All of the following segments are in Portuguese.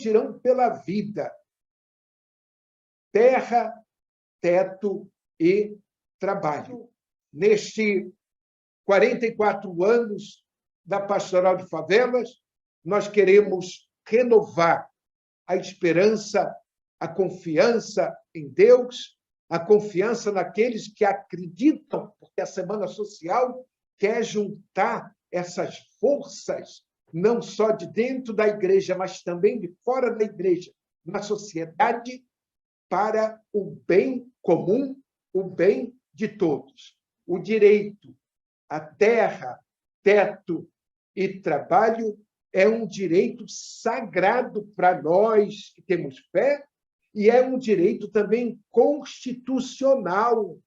competirão pela vida. Terra, teto e trabalho. Neste 44 anos da Pastoral de Favelas, nós queremos renovar a esperança, a confiança em Deus, a confiança naqueles que acreditam, porque a Semana Social quer juntar essas forças, não só de dentro da igreja, mas também de fora da igreja, na sociedade, para o bem comum, o bem de todos. O direito à terra, teto e trabalho é um direito sagrado para nós que temos fé e é um direito também constitucional.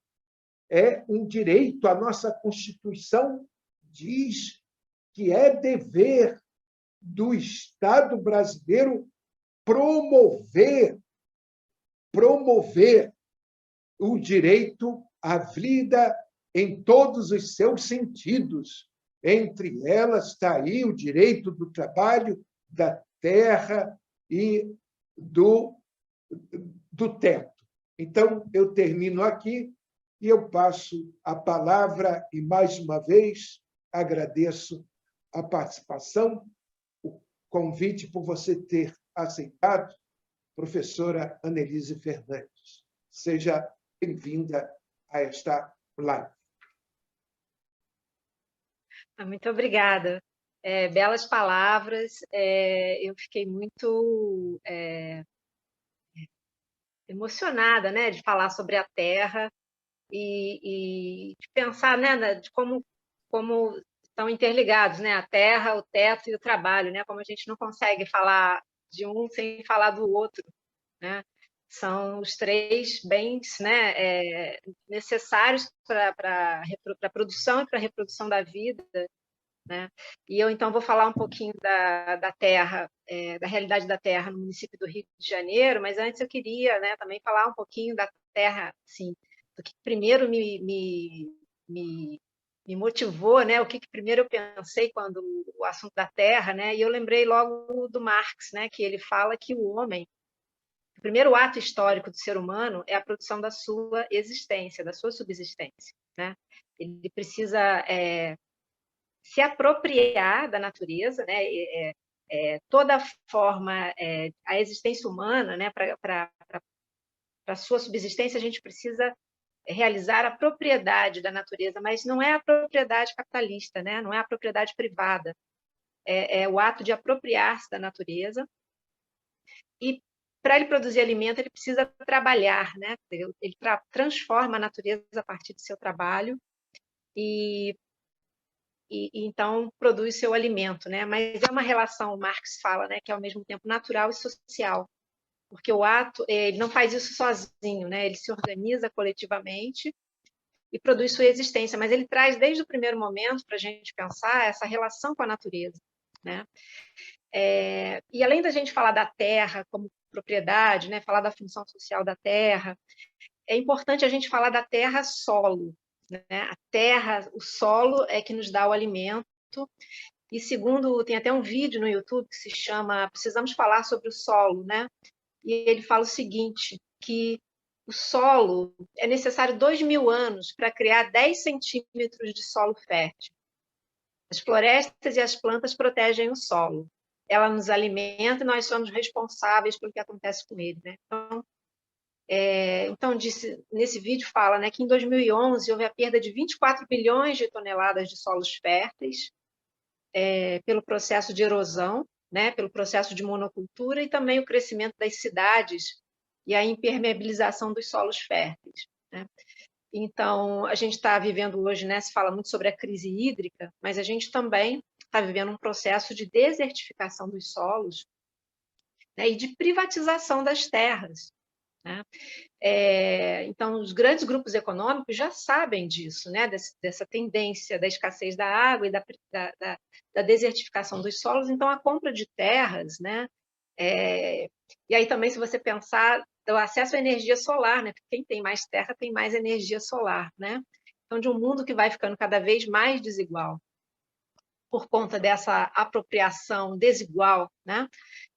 É um direito, a nossa Constituição diz que é dever do Estado brasileiro promover o direito à vida em todos os seus sentidos. Entre elas está aí o direito do trabalho, da terra e do teto. Então, eu termino aqui e eu passo a palavra e, mais uma vez, agradeço a participação, o convite por você ter aceitado, professora Anelise Fernandes. Seja bem-vinda a esta live. Muito obrigada. Belas palavras. Eu fiquei muito emocionada, né, de falar sobre a terra e de pensar, né, de como estão interligados, né, a terra, o teto e o trabalho, né, como a gente não consegue falar de um sem falar do outro, né? São os três bens, né, necessários para a produção e para a reprodução da vida, né? E eu, então, vou falar um pouquinho da terra, da realidade da terra no município do Rio de Janeiro, mas antes eu queria, né, também falar um pouquinho da terra, assim, do que primeiro me motivou, né? O que primeiro eu pensei quando o assunto da terra, né? E eu lembrei logo do Marx, né? Que ele fala que o homem, o primeiro ato histórico do ser humano é a produção da sua existência, da sua subsistência, né? Ele precisa se apropriar da natureza, né? Toda forma, a existência humana, né? Para a sua subsistência, a gente precisa realizar a propriedade da natureza, mas não é a propriedade capitalista, né? Não é a propriedade privada, é o ato de apropriar-se da natureza. E para ele produzir alimento, ele precisa trabalhar, né? Ele transforma a natureza a partir do seu trabalho e então produz seu alimento, né? Mas é uma relação, Marx fala, né, que é ao mesmo tempo natural e social, porque o ato, ele não faz isso sozinho, né? Ele se organiza coletivamente e produz sua existência, mas ele traz desde o primeiro momento para a gente pensar essa relação com a natureza, né? E além da gente falar da terra como propriedade, né, falar da função social da terra, é importante a gente falar da terra solo, né? A terra, o solo é que nos dá o alimento. E segundo, tem até um vídeo no YouTube que se chama Precisamos Falar sobre o Solo, né? E ele fala o seguinte, que o solo é necessário 2.000 anos para criar 10 centímetros de solo fértil. As florestas e as plantas protegem o solo. Ela nos alimenta e nós somos responsáveis pelo que acontece com ele, né? Então nesse vídeo fala, né, que em 2011 houve a perda de 24 bilhões de toneladas de solos férteis pelo processo de erosão, né, pelo processo de monocultura e também o crescimento das cidades e a impermeabilização dos solos férteis, né? Então, a gente está vivendo hoje, né, se fala muito sobre a crise hídrica, mas a gente também está vivendo um processo de desertificação dos solos, né, e de privatização das terras, né? Então, os grandes grupos econômicos já sabem disso, né, dessa tendência da escassez da água e da desertificação dos solos. Então, a compra de terras, né, e aí também, se você pensar, o acesso à energia solar, né, porque quem tem mais terra tem mais energia solar, né? Então, de um mundo que vai ficando cada vez mais desigual por conta dessa apropriação desigual, né?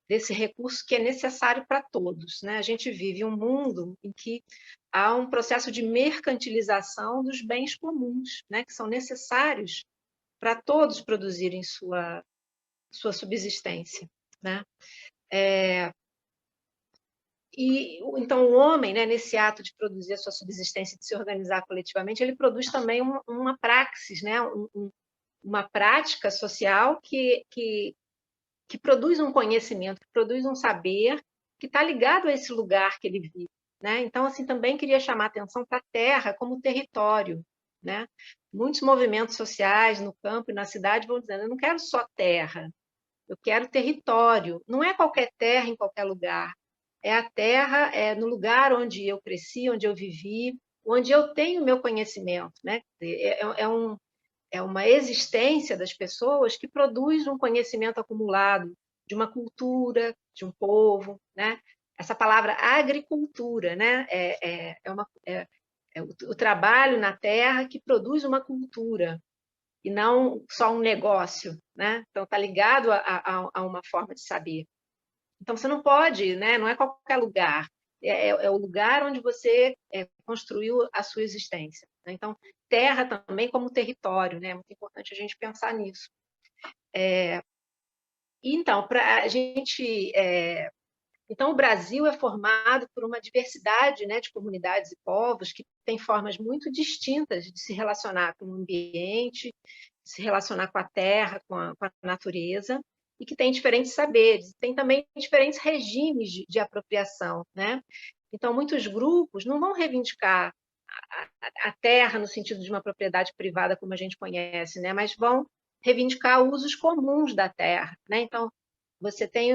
desse recurso que é necessário para todos, né? A gente vive um mundo em que há um processo de mercantilização dos bens comuns, né? Que são necessários para todos produzirem sua subsistência, né? E então o homem, né, nesse ato de produzir a sua subsistência, de se organizar coletivamente, ele produz também uma praxis, né, uma prática social que produz um conhecimento, que produz um saber que está ligado a esse lugar que ele vive, né? Então, assim, também queria chamar a atenção para a terra como território, né? Muitos movimentos sociais no campo e na cidade vão dizendo: eu não quero só terra, eu quero território. Não é qualquer terra em qualquer lugar. É a terra, é no lugar onde eu cresci, onde eu vivi, onde eu tenho meu conhecimento, né? É uma existência das pessoas que produz um conhecimento acumulado de uma cultura, de um povo, né? Essa palavra agricultura, né? O trabalho na terra que produz uma cultura e não só um negócio, né? Então está ligado a uma forma de saber. Então você não pode, né? Não é qualquer lugar. É o lugar onde você construiu a sua existência, né? Então, terra também como território, né? É muito importante a gente pensar nisso. Então, para a gente, então o Brasil é formado por uma diversidade, né, de comunidades e povos que têm formas muito distintas de se relacionar com o ambiente, de se relacionar com a terra, com a natureza, e que têm diferentes saberes, tem também diferentes regimes de apropriação, né? Então, muitos grupos não vão reivindicar a terra no sentido de uma propriedade privada como a gente conhece, né? Mas vão reivindicar usos comuns da terra, né? Então, você tem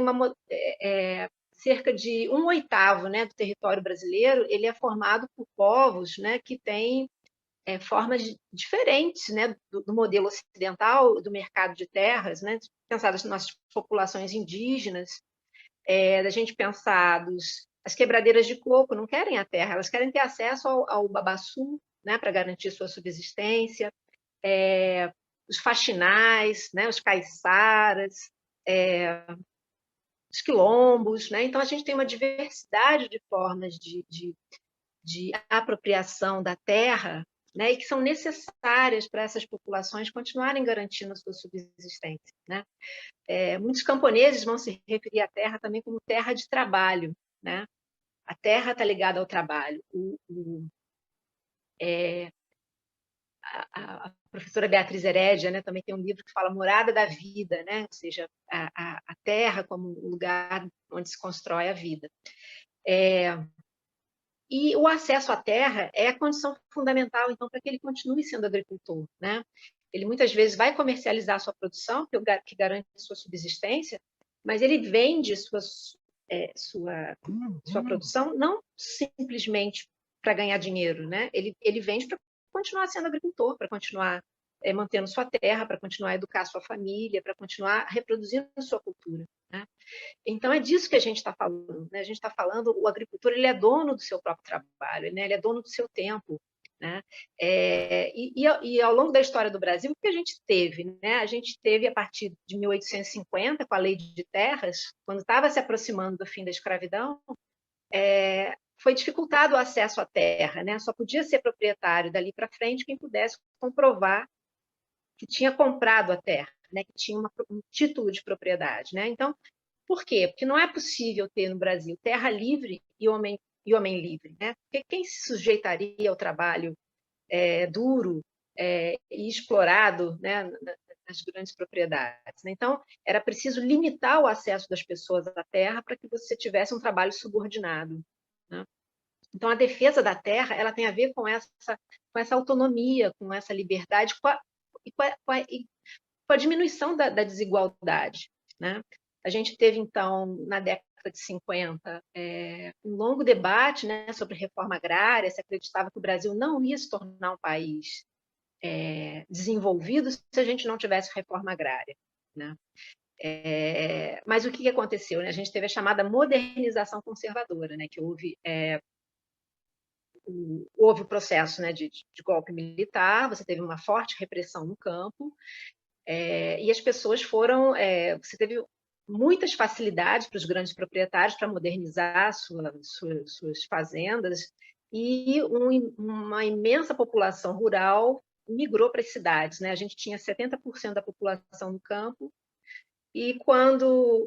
cerca de 1/8, né, do território brasileiro, ele é formado por povos, né, que têm formas diferentes, né, do modelo ocidental do mercado de terras, né? Pensar nas nossas populações indígenas, da gente pensar as quebradeiras de coco não querem a terra, elas querem ter acesso ao babaçu, né, para garantir sua subsistência, os faxinais, né, os caiçaras, os quilombos, né? Então a gente tem uma diversidade de formas de apropriação da terra, né, e que são necessárias para essas populações continuarem garantindo a sua subsistência, né? Muitos camponeses vão se referir à terra também como terra de trabalho, né? A terra está ligada ao trabalho. A professora Beatriz Herédia, né, também tem um livro que fala Morada da Vida, né? Ou seja, a terra como o lugar onde se constrói a vida. E o acesso à terra é a condição fundamental, então, para que ele continue sendo agricultor, né? Ele muitas vezes vai comercializar a sua produção, que garante a sua subsistência, mas ele vende sua produção não simplesmente para ganhar dinheiro, né? Ele vende para continuar sendo agricultor, para continuar mantendo sua terra, para continuar a educar sua família, para continuar reproduzindo sua cultura, né? Então, é disso que a gente está falando, né? A gente está falando, o agricultor ele é dono do seu próprio trabalho, né? Ele é dono do seu tempo, né? E ao longo da história do Brasil, o que a gente teve, né? A gente teve, a partir de 1850, com a Lei de Terras, quando estava se aproximando do fim da escravidão, foi dificultado o acesso à terra, né? Só podia ser proprietário dali para frente quem pudesse comprovar que tinha comprado a terra, né? Que tinha um título de propriedade, né? Então, por quê? Porque não é possível ter no Brasil terra livre e homem livre, né? Porque quem se sujeitaria ao trabalho duro e explorado, né, nas grandes propriedades, né? Então, era preciso limitar o acesso das pessoas à terra para que você tivesse um trabalho subordinado, né? Então, a defesa da terra ela tem a ver com essa autonomia, com essa liberdade, com a diminuição da desigualdade, né? A gente teve, então, na década de 50, um longo debate, né, sobre reforma agrária, se acreditava que o Brasil não ia se tornar um país desenvolvido se a gente não tivesse reforma agrária, né? Mas o que aconteceu, né? A gente teve a chamada modernização conservadora, né, que houve o processo, né, de golpe militar, você teve uma forte repressão no campo, e as pessoas foram... você teve muitas facilidades para os grandes proprietários para modernizar suas fazendas, e uma imensa população rural migrou para as cidades, né? A gente tinha 70% da população no campo, e quando,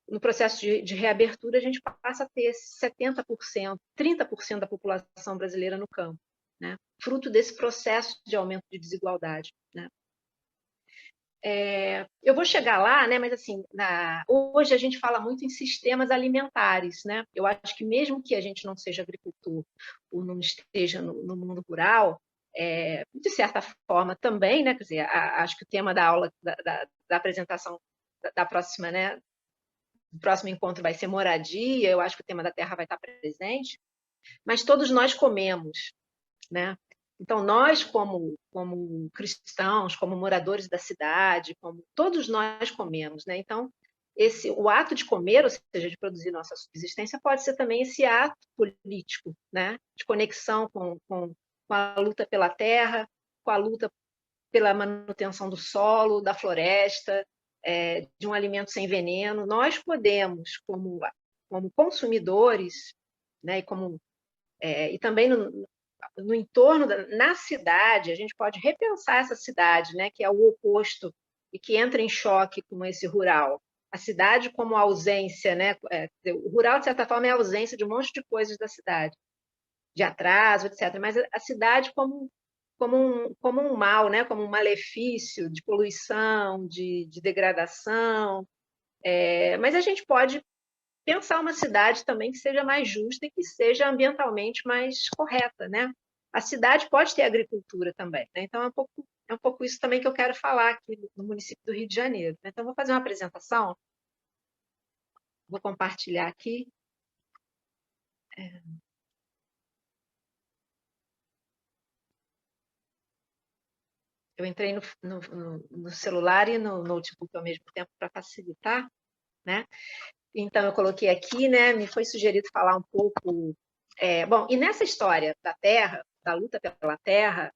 no processo de reabertura, a gente passa a ter 70%, 30% da população brasileira no campo, né? Fruto desse processo de aumento de desigualdade, né? Eu vou chegar lá, né? Mas assim, hoje a gente fala muito em sistemas alimentares, né? Eu acho que mesmo que a gente não seja agricultor ou não esteja no mundo rural, de certa forma também, né? Quer dizer, acho que o tema da aula, da apresentação da próxima, né? O próximo encontro vai ser moradia. Eu acho que o tema da terra vai estar presente, mas todos nós comemos, né? Então, nós, como cristãos, como moradores da cidade, todos nós comemos, né? Então, o ato de comer, ou seja, de produzir nossa subsistência, pode ser também esse ato político, né? De conexão com a luta pela terra, com a luta pela manutenção do solo, da floresta, de um alimento sem veneno. Nós podemos, como consumidores, né? E também no entorno, na cidade, a gente pode repensar essa cidade, né, que é o oposto e que entra em choque com esse rural. A cidade como ausência, né, o rural, de certa forma, é a ausência de um monte de coisas da cidade, de atraso, etc. Mas a cidade como um mal, né, como um malefício de poluição, de degradação. Mas a gente pode pensar uma cidade também que seja mais justa e que seja ambientalmente mais correta, né? A cidade pode ter agricultura também, né? Então é um pouco isso também que eu quero falar aqui no município do Rio de Janeiro. Então vou fazer uma apresentação, vou compartilhar aqui. Eu entrei no celular e no notebook ao mesmo tempo para facilitar, né? Então eu coloquei aqui, né? Me foi sugerido falar um pouco. Bom, e nessa história da terra, da luta pela terra,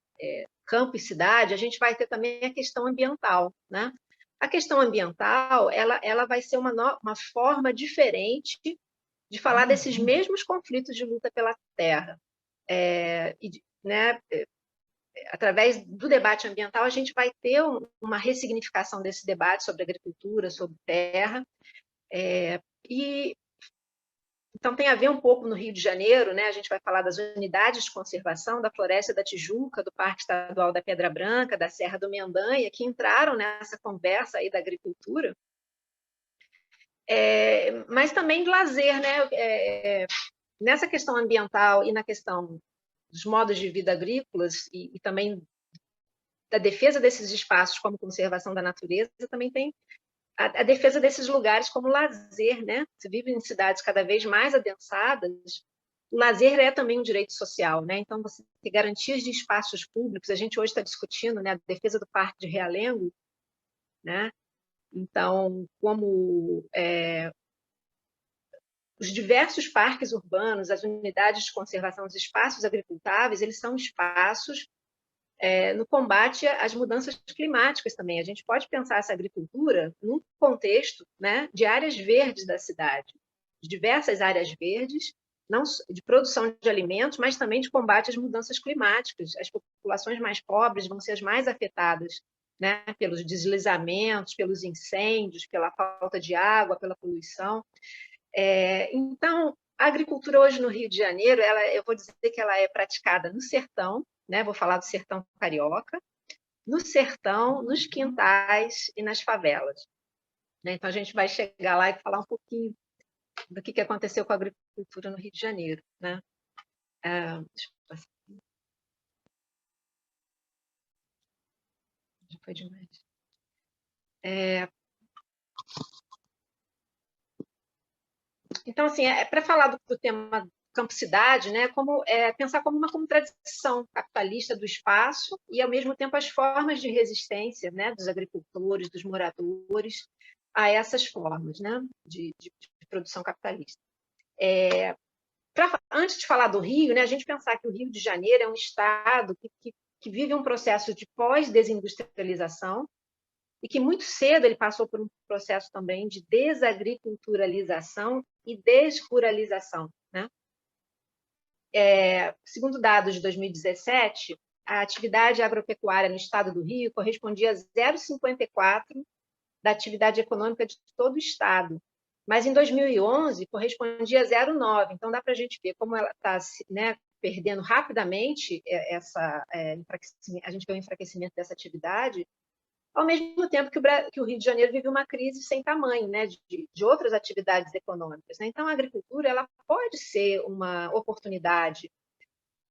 campo e cidade, a gente vai ter também a questão ambiental, né? A questão ambiental, ela vai ser uma forma diferente de falar desses mesmos conflitos de luta pela terra. Né? Através do debate ambiental, a gente vai ter uma ressignificação desse debate sobre agricultura, sobre terra, e então tem a ver um pouco no Rio de Janeiro, né? A gente vai falar das unidades de conservação da Floresta da Tijuca, do Parque Estadual da Pedra Branca, da Serra do Mendanha, que entraram nessa conversa aí da agricultura, mas também de lazer, né? Nessa questão ambiental e na questão dos modos de vida agrícolas e também da defesa desses espaços como conservação da natureza, também tem a defesa desses lugares como lazer, né? Você vive em cidades cada vez mais adensadas, o lazer é também um direito social, né? Então, você ter garantias de espaços públicos, a gente hoje está discutindo, né, a defesa do Parque de Realengo, né? Então, como os diversos parques urbanos, as unidades de conservação, os espaços agricultáveis, eles são espaços no combate às mudanças climáticas também. A gente pode pensar essa agricultura num contexto, né, de áreas verdes da cidade, de diversas áreas verdes, não de produção de alimentos, mas também de combate às mudanças climáticas. As populações mais pobres vão ser as mais afetadas, né, pelos deslizamentos, pelos incêndios, pela falta de água, pela poluição. Então, a agricultura hoje no Rio de Janeiro, eu vou dizer que ela é praticada no sertão, né? Vou falar do sertão carioca, no sertão, nos quintais e nas favelas. Né? Então, a gente vai chegar lá e falar um pouquinho do que aconteceu com a agricultura no Rio de Janeiro. Né? Já foi demais. Então, assim, para falar do tema campo-cidade, né, pensar como uma contradição capitalista do espaço e, ao mesmo tempo, as formas de resistência, né, dos agricultores, dos moradores, a essas formas, né, de produção capitalista. Antes de falar do Rio, né, a gente pensar que o Rio de Janeiro é um estado que vive um processo de pós-desindustrialização, e que muito cedo ele passou por um processo também de desagriculturalização e desruralização, né? Segundo dados de 2017, a atividade agropecuária no estado do Rio correspondia a 0,54% da atividade econômica de todo o estado, mas em 2011 correspondia a 0,9%. Então dá para a gente ver como ela está, né, perdendo rapidamente a gente vê o enfraquecimento dessa atividade, ao mesmo tempo que o Rio de Janeiro vive uma crise sem tamanho, né, de outras atividades econômicas, né? Então, a agricultura ela pode ser uma oportunidade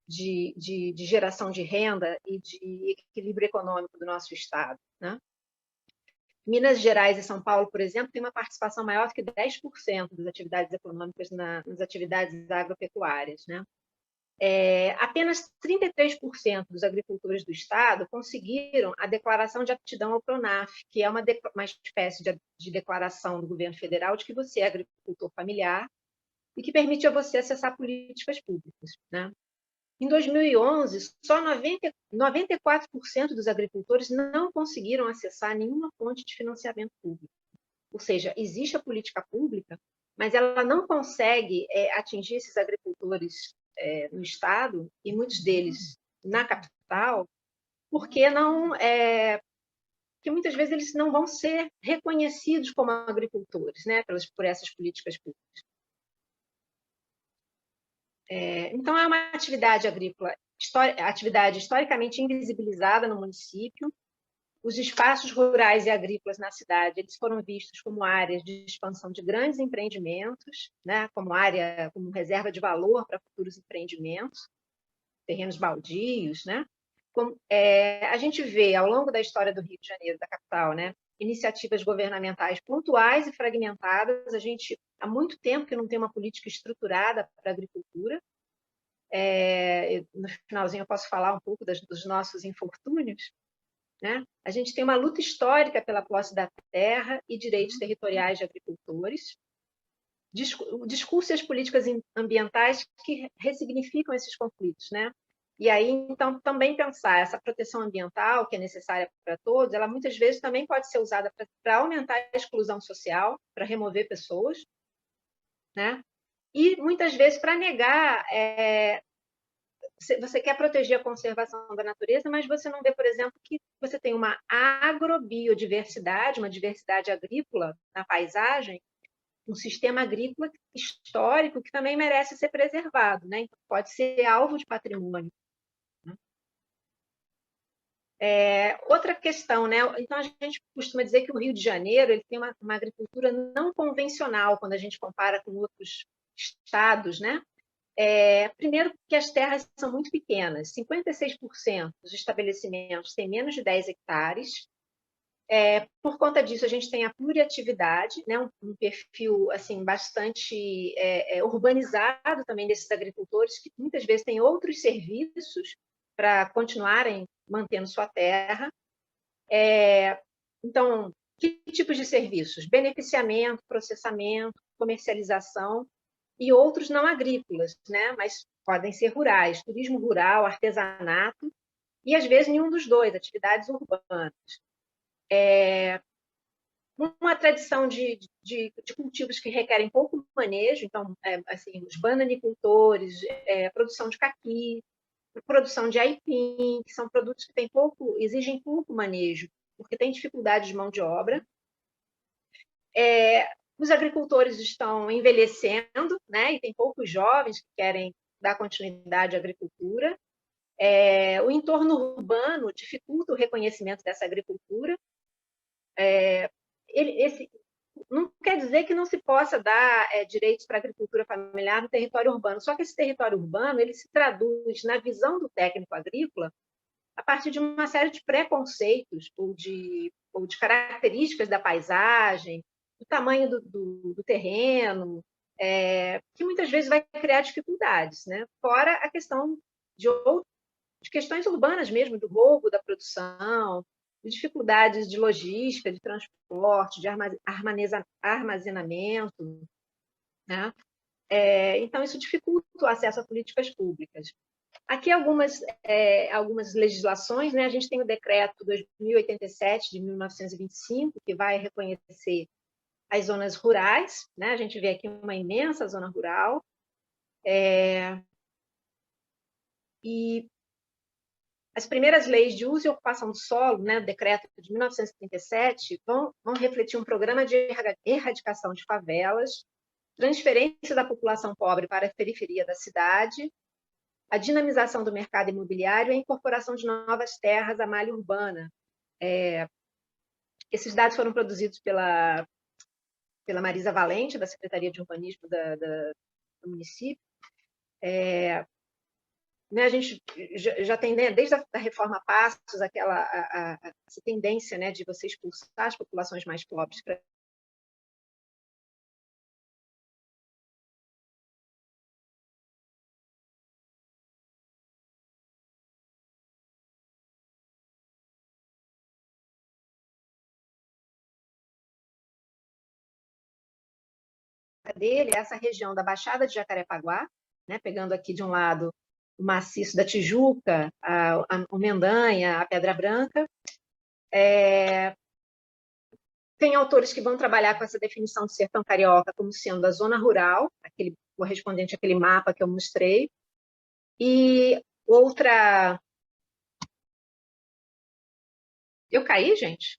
de geração de renda e de equilíbrio econômico do nosso estado, né? Minas Gerais e São Paulo, por exemplo, têm uma participação maior do que 10% das atividades econômicas nas atividades agropecuárias, né? Apenas 33% dos agricultores do estado conseguiram a declaração de aptidão ao PRONAF, que é uma espécie de declaração do governo federal de que você é agricultor familiar e que permite a você acessar políticas públicas, né? Em 2011, só 94% dos agricultores não conseguiram acessar nenhuma fonte de financiamento público. Ou seja, existe a política pública, mas ela não consegue atingir esses agricultores no estado, e muitos deles na capital, porque muitas vezes eles não vão ser reconhecidos como agricultores, né, por essas políticas públicas. Então, é uma atividade agrícola, atividade historicamente invisibilizada no município. Os espaços rurais e agrícolas na cidade eles foram vistos como áreas de expansão de grandes empreendimentos, né, como reserva de valor para futuros empreendimentos, terrenos baldios, né? A gente vê ao longo da história do Rio de Janeiro, da capital, né, iniciativas governamentais pontuais e fragmentadas. A gente há muito tempo que não tem uma política estruturada para a agricultura. No finalzinho eu posso falar um pouco dos nossos infortúnios, né? A gente tem uma luta histórica pela posse da terra e direitos territoriais de agricultores, o discurso e as políticas ambientais que ressignificam esses conflitos, né? E aí, então, também pensar essa proteção ambiental, que é necessária para todos, ela muitas vezes também pode ser usada para aumentar a exclusão social, para remover pessoas, né? E muitas vezes para negar. Você quer proteger a conservação da natureza, mas você não vê, por exemplo, que você tem uma agrobiodiversidade, uma diversidade agrícola na paisagem, um sistema agrícola histórico que também merece ser preservado, né? Então, pode ser alvo de patrimônio. Outra questão, né? Então, a gente costuma dizer que o Rio de Janeiro ele tem uma agricultura não convencional quando a gente compara com outros estados, né? Primeiro, porque as terras são muito pequenas, 56% dos estabelecimentos têm menos de 10 hectares. Por conta disso, a gente tem a pluriatividade, né? um perfil assim, bastante urbanizado também desses agricultores, que muitas vezes têm outros serviços para continuarem mantendo sua terra. Então, que tipos de serviços? Beneficiamento, processamento, comercialização e outros não agrícolas, né? Mas podem ser rurais, turismo rural, artesanato, e às vezes nenhum dos dois, atividades urbanas. Uma tradição de cultivos que requerem pouco manejo, então, assim, os bananicultores, produção de caqui, produção de aipim, que são produtos que exigem pouco manejo, porque tem dificuldade de mão de obra. Os agricultores estão envelhecendo, né? E tem poucos jovens que querem dar continuidade à agricultura. O entorno urbano dificulta o reconhecimento dessa agricultura. Não quer dizer que não se possa dar direitos para a agricultura familiar no território urbano, só que esse território urbano ele se traduz na visão do técnico agrícola a partir de uma série de preconceitos ou de características da paisagem, do tamanho do terreno, que muitas vezes vai criar dificuldades, né? Fora a questão de questões urbanas mesmo, do roubo da produção, de dificuldades de logística, de transporte, de armazenamento, né? Então, isso dificulta o acesso a políticas públicas. Aqui algumas legislações, né? A gente tem o decreto 2087 de 1925, que vai reconhecer as zonas rurais, né? A gente vê aqui uma imensa zona rural. E as primeiras leis de uso e ocupação do solo, né, o decreto de 1937, vão refletir um programa de erradicação de favelas, transferência da população pobre para a periferia da cidade, a dinamização do mercado imobiliário e a incorporação de novas terras à malha urbana. Esses dados foram produzidos pela Marisa Valente, da Secretaria de Urbanismo do município. Né, a gente já tem, né, desde a reforma Passos, essa tendência, né, de você expulsar as populações mais pobres para dele, essa região da Baixada de Jacarepaguá, né, pegando aqui de um lado o maciço da Tijuca, o Mendanha, a Pedra Branca. Tem autores que vão trabalhar com essa definição de sertão carioca como sendo a zona rural, aquele correspondente àquele mapa que eu mostrei, e outra... Eu caí, gente?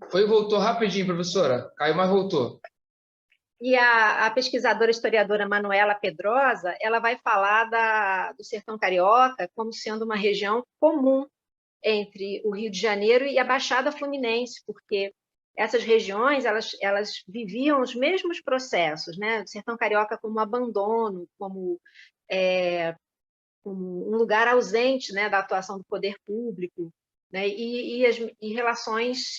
Foi e voltou rapidinho, professora. Caiu, mas voltou. E a pesquisadora historiadora Manuela Pedrosa, ela vai falar do sertão carioca como sendo uma região comum entre o Rio de Janeiro e a Baixada Fluminense, porque essas regiões elas viviam os mesmos processos, né? O sertão carioca como abandono, como um lugar ausente, né, da atuação do poder público, né? E relações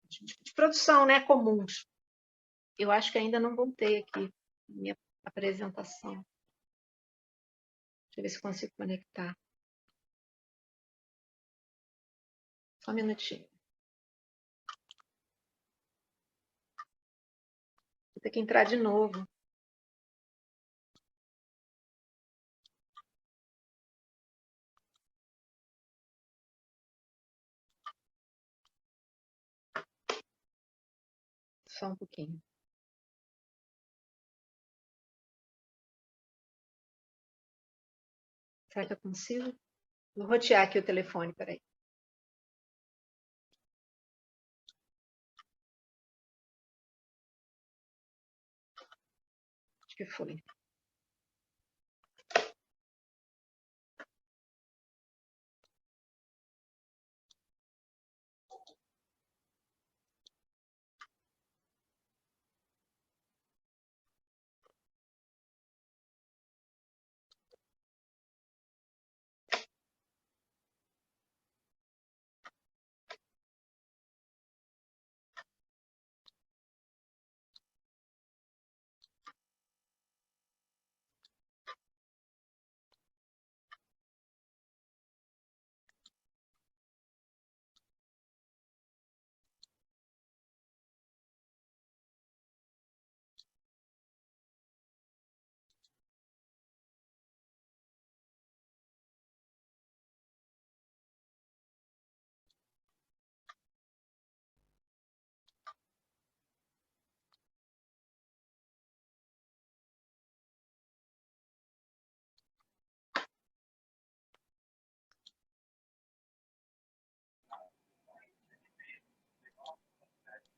de produção, né, comuns. Eu acho que ainda não voltei aqui minha apresentação. Deixa eu ver se consigo conectar. Só um minutinho. Vou ter que entrar de novo. Só um pouquinho. Será que eu consigo? Vou rotear aqui o telefone, peraí. Acho que foi.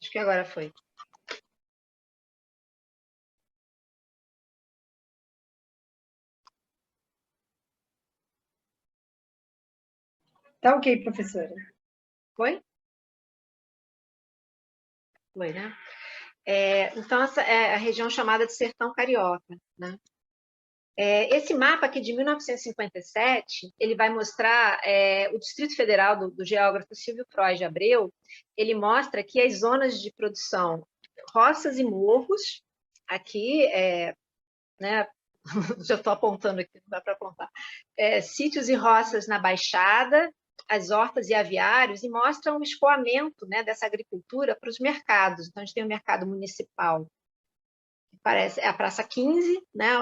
Acho que agora foi. Tá ok, professora. Foi? Foi, né? Então, essa é a região chamada de Sertão Carioca, né? Esse mapa aqui de 1957, ele vai mostrar o Distrito Federal do geógrafo Silvio Frois de Abreu, ele mostra que as zonas de produção, roças e morros, aqui, né, já estou apontando aqui, não dá para apontar, sítios e roças na Baixada, as hortas e aviários, e mostram o escoamento, né, dessa agricultura para os mercados. Então, a gente tem o mercado municipal parece a Praça 15, né,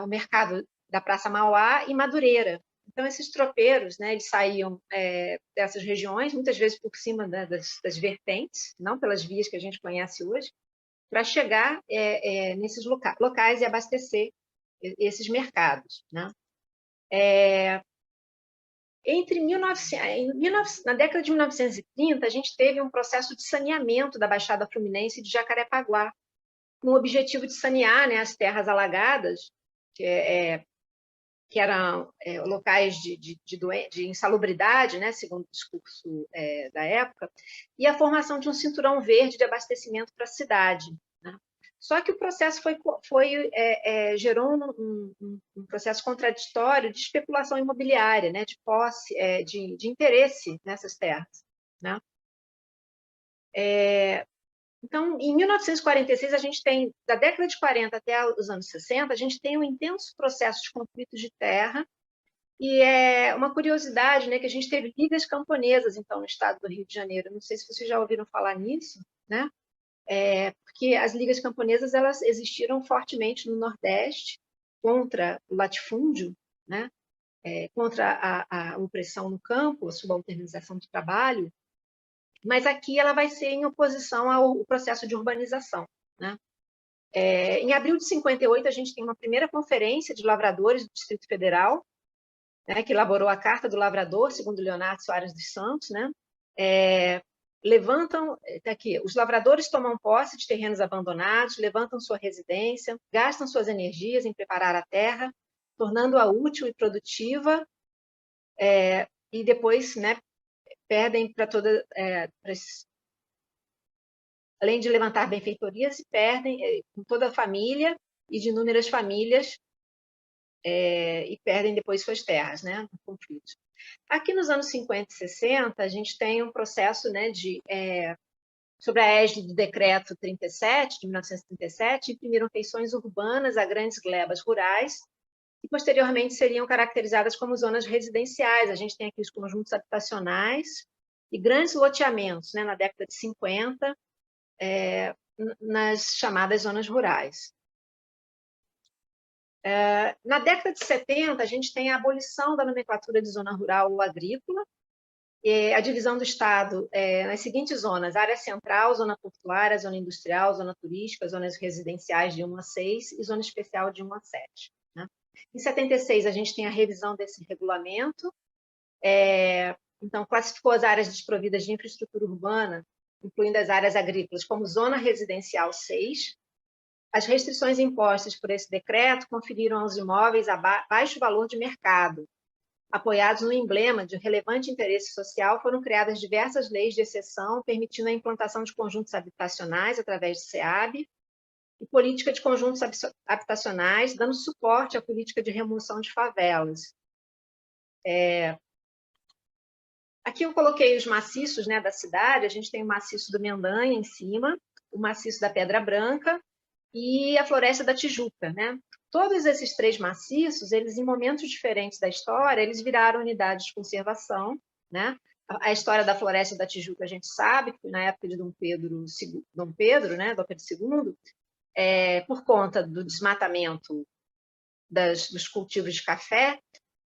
o mercado da Praça Mauá e Madureira. Então, esses tropeiros, né, eles saíam dessas regiões, muitas vezes por cima, né, das vertentes, não pelas vias que a gente conhece hoje, para chegar nesses locais e abastecer esses mercados, né? Na década de 1930, a gente teve um processo de saneamento da Baixada Fluminense e de Jacarepaguá, com o objetivo de sanear, né, as terras alagadas, que eram locais de insalubridade, né, segundo o discurso da época, e a formação de um cinturão verde de abastecimento para a cidade, né? Só que o processo gerou um processo contraditório de especulação imobiliária, né, de posse, de interesse nessas terras, né? Então, em 1946, a gente tem, da década de 40 até os anos 60, a gente tem um intenso processo de conflito de terra, e é uma curiosidade, né, que a gente teve ligas camponesas, então, no estado do Rio de Janeiro. Não sei se vocês já ouviram falar nisso, né? Porque as ligas camponesas, elas existiram fortemente no Nordeste contra o latifúndio, né? Contra a opressão no campo, a subalternização do trabalho, mas aqui ela vai ser em oposição ao processo de urbanização, né? Em abril de 58, a gente tem uma primeira conferência de lavradores do Distrito Federal, né, que elaborou a Carta do Lavrador, segundo Leonardo Soares dos Santos, né? Tá aqui, os lavradores tomam posse de terrenos abandonados, levantam sua residência, gastam suas energias em preparar a terra, tornando-a útil e produtiva, e depois, né, perdem para toda... além de levantar benfeitorias, se perdem com toda a família e de inúmeras famílias, e perdem depois suas terras, né, no conflito. Aqui nos anos 50 e 60, a gente tem um processo, né, sobre a égide do Decreto 37, de 1937, imprimiram feições urbanas a grandes glebas rurais, que posteriormente seriam caracterizadas como zonas residenciais. A gente tem aqui os conjuntos habitacionais e grandes loteamentos, né, na década de 50, nas chamadas zonas rurais. Na década de 70, a gente tem a abolição da nomenclatura de zona rural ou agrícola, a divisão do Estado nas seguintes zonas: área central, zona portuária, zona industrial, zona turística, zonas residenciais de 1 a 6 e zona especial de 1 a 7. Né? Em 76, a gente tem a revisão desse regulamento, então classificou as áreas desprovidas de infraestrutura urbana, incluindo as áreas agrícolas, como zona residencial 6. As restrições impostas por esse decreto conferiram aos imóveis baixo valor de mercado. Apoiados no emblema de relevante interesse social, foram criadas diversas leis de exceção, permitindo a implantação de conjuntos habitacionais através do SEAB e política de conjuntos habitacionais, dando suporte à política de remoção de favelas. Aqui eu coloquei os maciços, né, da cidade. A gente tem o maciço do Mendanha em cima, o maciço da Pedra Branca e a Floresta da Tijuca, né? Todos esses três maciços, eles em momentos diferentes da história, eles viraram unidades de conservação, né? A história da Floresta da Tijuca a gente sabe que na época de Dom Pedro, né, Dom Pedro II, por conta do desmatamento dos cultivos de café,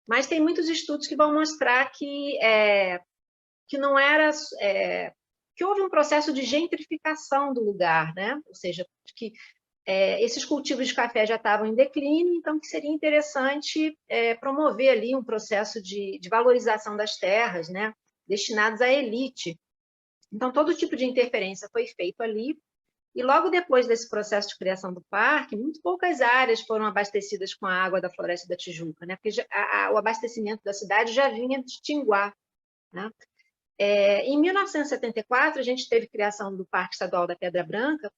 mas tem muitos estudos que vão mostrar que não era que houve um processo de gentrificação do lugar, né? Ou seja, que esses cultivos de café já estavam em declínio, então que seria interessante promover ali um processo de valorização das terras, né, destinadas à elite. Então, todo tipo de interferência foi feito ali, e logo depois desse processo de criação do parque, muito poucas áreas foram abastecidas com a água da Floresta da Tijuca, né, porque o abastecimento da cidade já vinha de Tinguá, né? Em 1974, a gente teve criação do Parque Estadual da Pedra Branca,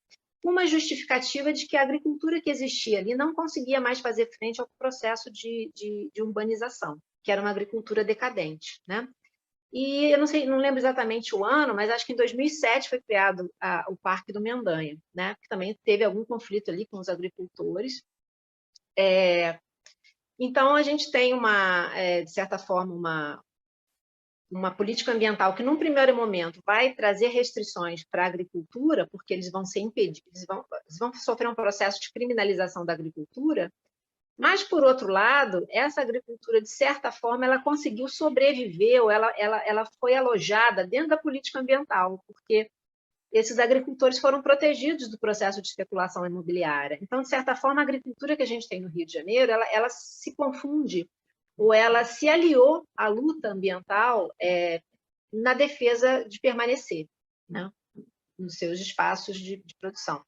uma justificativa de que a agricultura que existia ali não conseguia mais fazer frente ao processo de urbanização, que era uma agricultura decadente, né? E eu não lembro exatamente o ano, mas acho que em 2007 foi criado o Parque do Mendanha, né? Que também teve algum conflito ali com os agricultores. Então, a gente tem de certa forma, uma política ambiental que, num primeiro momento, vai trazer restrições para a agricultura, porque eles vão ser impedidos, eles vão sofrer um processo de criminalização da agricultura, mas, por outro lado, essa agricultura, de certa forma, ela conseguiu sobreviver, ou ela foi alojada dentro da política ambiental, porque esses agricultores foram protegidos do processo de especulação imobiliária. Então, de certa forma, a agricultura que a gente tem no Rio de Janeiro, ela se confunde, ou ela se aliou à luta ambiental na defesa de permanecer, né, nos seus espaços de produção.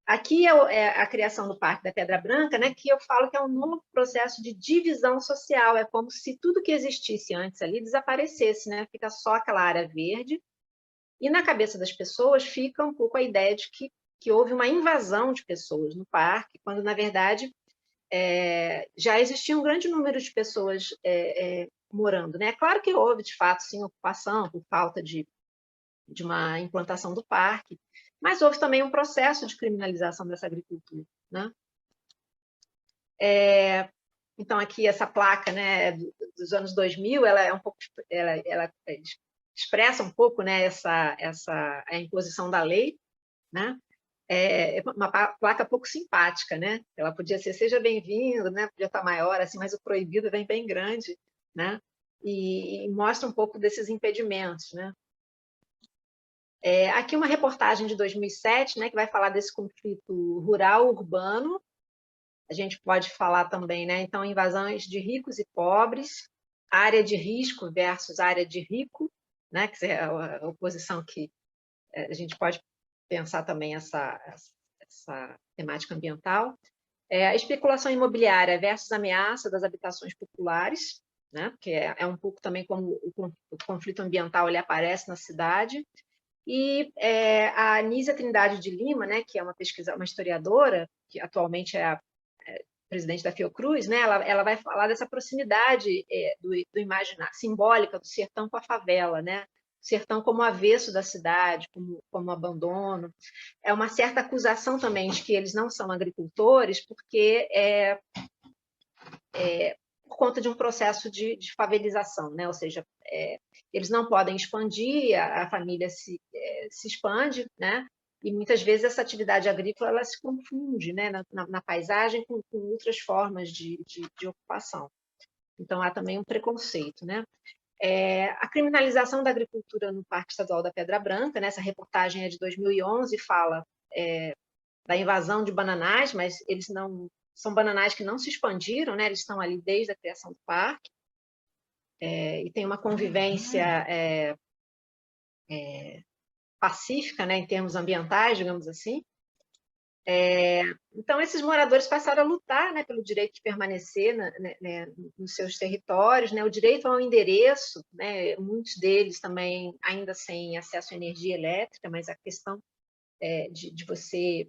Aqui é a criação do Parque da Pedra Branca, né, que eu falo que é um novo processo de divisão social, é como se tudo que existisse antes ali desaparecesse, né, fica só aquela área verde, e na cabeça das pessoas fica um pouco a ideia de que houve uma invasão de pessoas no parque, quando, na verdade, já existia um grande número de pessoas morando, né? Claro que houve, de fato, sim, ocupação por falta de uma implantação do parque, mas houve também um processo de criminalização dessa agricultura, né? Então, aqui, essa placa, né, dos anos 2000, ela é um pouco... ela expressa um pouco, né, a imposição da lei, né? É uma placa pouco simpática, né? Ela podia ser "seja bem-vindo", né? Podia estar maior, assim, mas o proibido vem bem grande, né? E mostra um pouco desses impedimentos, né? Aqui uma reportagem de 2007, né, que vai falar desse conflito rural-urbano. A gente pode falar também, né? Então, invasões de ricos e pobres, área de risco versus área de rico, né? Que é a oposição que a gente pode pensar também essa temática ambiental. A especulação imobiliária versus ameaça das habitações populares, né? Que é um pouco também como o conflito ambiental ele aparece na cidade. E a Anísia Trindade de Lima, né? Que é uma historiadora, que atualmente é a presidente da Fiocruz, né? Ela vai falar dessa proximidade do imaginário, simbólica do sertão com a favela, né? O sertão como avesso da cidade, como abandono. É uma certa acusação também de que eles não são agricultores, porque por conta de um processo de favelização, né? Ou seja, eles não podem expandir, a família se expande, né? E muitas vezes essa atividade agrícola ela se confunde, né, na paisagem com outras formas de ocupação. Então, há também um preconceito, né? A criminalização da agricultura no Parque Estadual da Pedra Branca, né? Essa reportagem é de 2011, fala da invasão de bananais, mas eles não são bananais que não se expandiram, né? Eles estão ali desde a criação do parque, e tem uma convivência pacífica, né, em termos ambientais, digamos assim. Então, esses moradores passaram a lutar, né, pelo direito de permanecer nos seus territórios, né, o direito ao endereço, né, muitos deles também ainda sem acesso à energia elétrica, mas a questão de você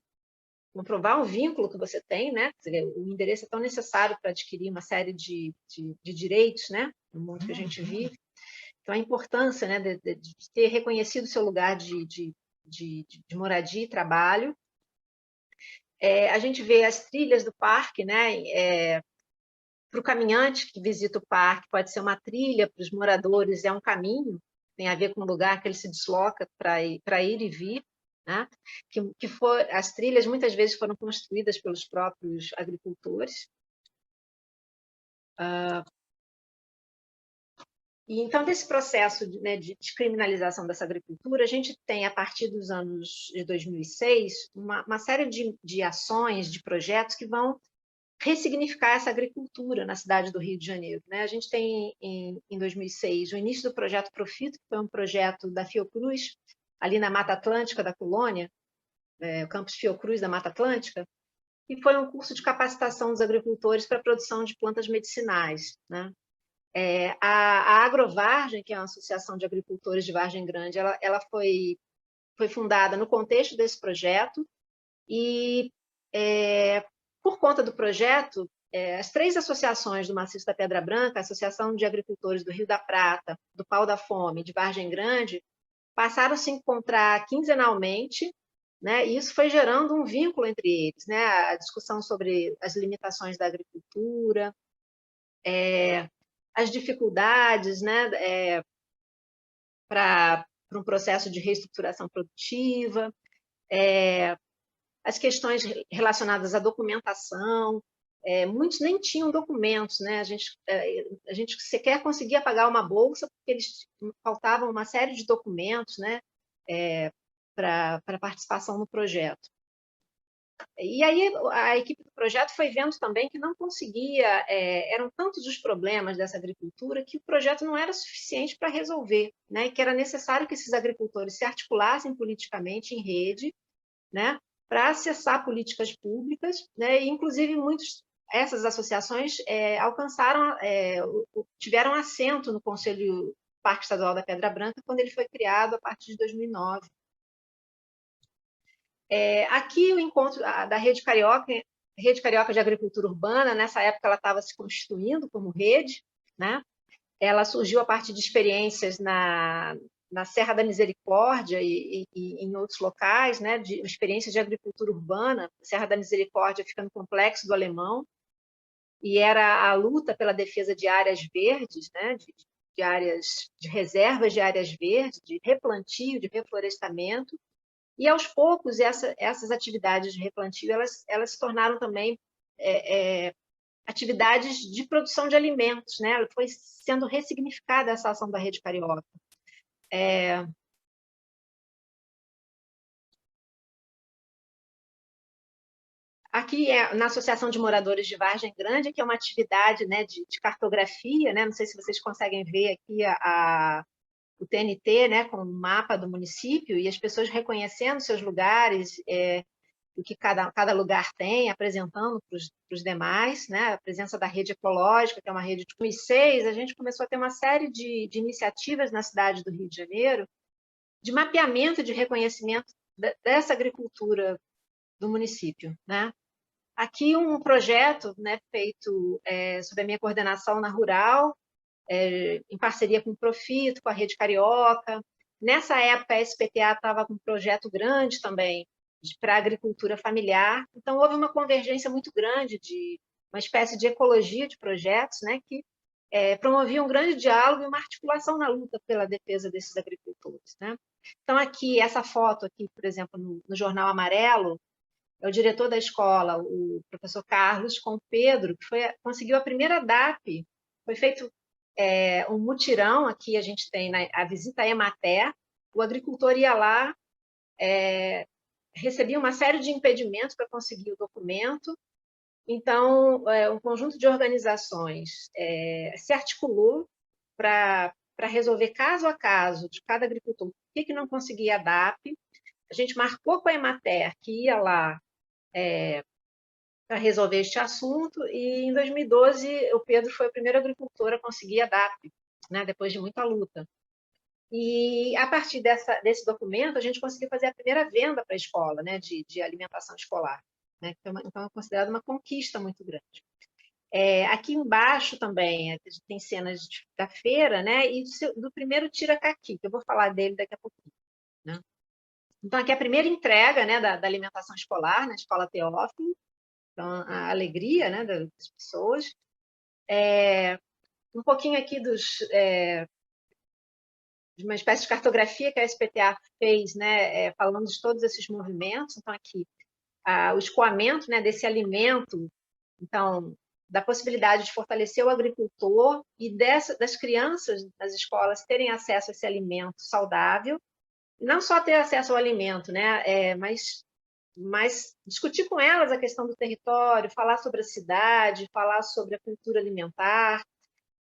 comprovar um vínculo que você tem, né, quer dizer, o endereço é tão necessário para adquirir uma série de direitos, né, no mundo que a gente vive. Então, a importância, né, de ter reconhecido o seu lugar de moradia e trabalho. A gente vê as trilhas do parque, né? Para o caminhante que visita o parque, pode ser uma trilha, para os moradores é um caminho, tem a ver com o lugar que ele se desloca para ir e vir, né? As trilhas muitas vezes foram construídas pelos próprios agricultores. E então, desse processo de criminalização dessa agricultura, a gente tem, a partir dos anos de 2006, uma série de ações, de projetos que vão ressignificar essa agricultura na cidade do Rio de Janeiro, né? A gente tem, em 2006, o início do projeto Profito, que foi um projeto da Fiocruz, ali na Mata Atlântica da Colônia, o campus Fiocruz da Mata Atlântica, e foi um curso de capacitação dos agricultores para a produção de plantas medicinais, né? A Agrovargem, que é uma associação de agricultores de Vargem Grande, ela foi fundada no contexto desse projeto e, por conta do projeto, as 3 associações do Maciço da Pedra Branca, a Associação de Agricultores do Rio da Prata, do Pau da Fome, de Vargem Grande, passaram a se encontrar quinzenalmente, né? E isso foi gerando um vínculo entre eles, né? A discussão sobre as limitações da agricultura, as dificuldades, né, para um processo de reestruturação produtiva, as questões relacionadas à documentação. Muitos nem tinham documentos, né? A gente sequer conseguia pagar uma bolsa porque faltavam uma série de documentos, né? Para participação no projeto. E aí a equipe do projeto foi vendo também que não conseguia, eram tantos os problemas dessa agricultura que o projeto não era suficiente para resolver, né? E que era necessário que esses agricultores se articulassem politicamente em rede, né? Para acessar políticas públicas, né? E, inclusive, essas associações tiveram assento no Conselho Parque Estadual da Pedra Branca quando ele foi criado a partir de 2009. Aqui o encontro da Rede Carioca de Agricultura Urbana, nessa época ela estava se constituindo como rede, né? Ela surgiu a partir de experiências na Serra da Misericórdia e em outros locais, né? De experiências de agricultura urbana. A Serra da Misericórdia fica no Complexo do Alemão, e era a luta pela defesa de áreas verdes, né? De áreas, de reservas de áreas verdes, de replantio, de reflorestamento. E, aos poucos, essas atividades de replantio elas se tornaram também atividades de produção de alimentos, né? Foi sendo ressignificada essa ação da Rede Carioca. Aqui na Associação de Moradores de Vargem Grande, que é uma atividade, né, de cartografia, né? Não sei se vocês conseguem ver aqui o TNT, né, com o mapa do município, e as pessoas reconhecendo seus lugares, o que cada lugar tem, apresentando para os demais, né, a presença da rede ecológica, que é uma rede de 2006, a gente começou a ter uma série de iniciativas na cidade do Rio de Janeiro, de mapeamento, de reconhecimento dessa agricultura do município, né? Aqui um projeto, né, feito sob a minha coordenação na Rural, em parceria com o Profito, com a Rede Carioca. Nessa época, a SPTA estava com um projeto grande também para a agricultura familiar. Então, houve uma convergência muito grande de uma espécie de ecologia de projetos, né, que promovia um grande diálogo e uma articulação na luta pela defesa desses agricultores, né? Então, aqui, essa foto, aqui, por exemplo, no Jornal Amarelo, é o diretor da escola, o professor Carlos, com o Pedro, que conseguiu a primeira DAP. Foi feito um mutirão, aqui a gente tem a visita à Emater, o agricultor ia lá, recebia uma série de impedimentos para conseguir o documento. Então, um conjunto de organizações se articulou para resolver caso a caso de cada agricultor o que não conseguia a DAP. A gente marcou com a Emater que ia lá para resolver este assunto, e em 2012 o Pedro foi o primeiro agricultor a conseguir a DAP, né, depois de muita luta. E a partir desse documento a gente conseguiu fazer a primeira venda para a escola, né, de alimentação escolar, né, então é considerado uma conquista muito grande. Aqui embaixo também tem cenas da feira, né, e do primeiro tira-caqui, que eu vou falar dele daqui a pouquinho, né? Então, aqui é a primeira entrega, né, da alimentação escolar na Escola Teófilo. Então, a alegria, né, das pessoas. Um pouquinho aqui de uma espécie de cartografia que a SPTA fez, né, falando de todos esses movimentos. Então, aqui, o escoamento, né, desse alimento, então, da possibilidade de fortalecer o agricultor e das crianças das escolas terem acesso a esse alimento saudável, não só ter acesso ao alimento, né, mas discutir com elas a questão do território, falar sobre a cidade, falar sobre a cultura alimentar.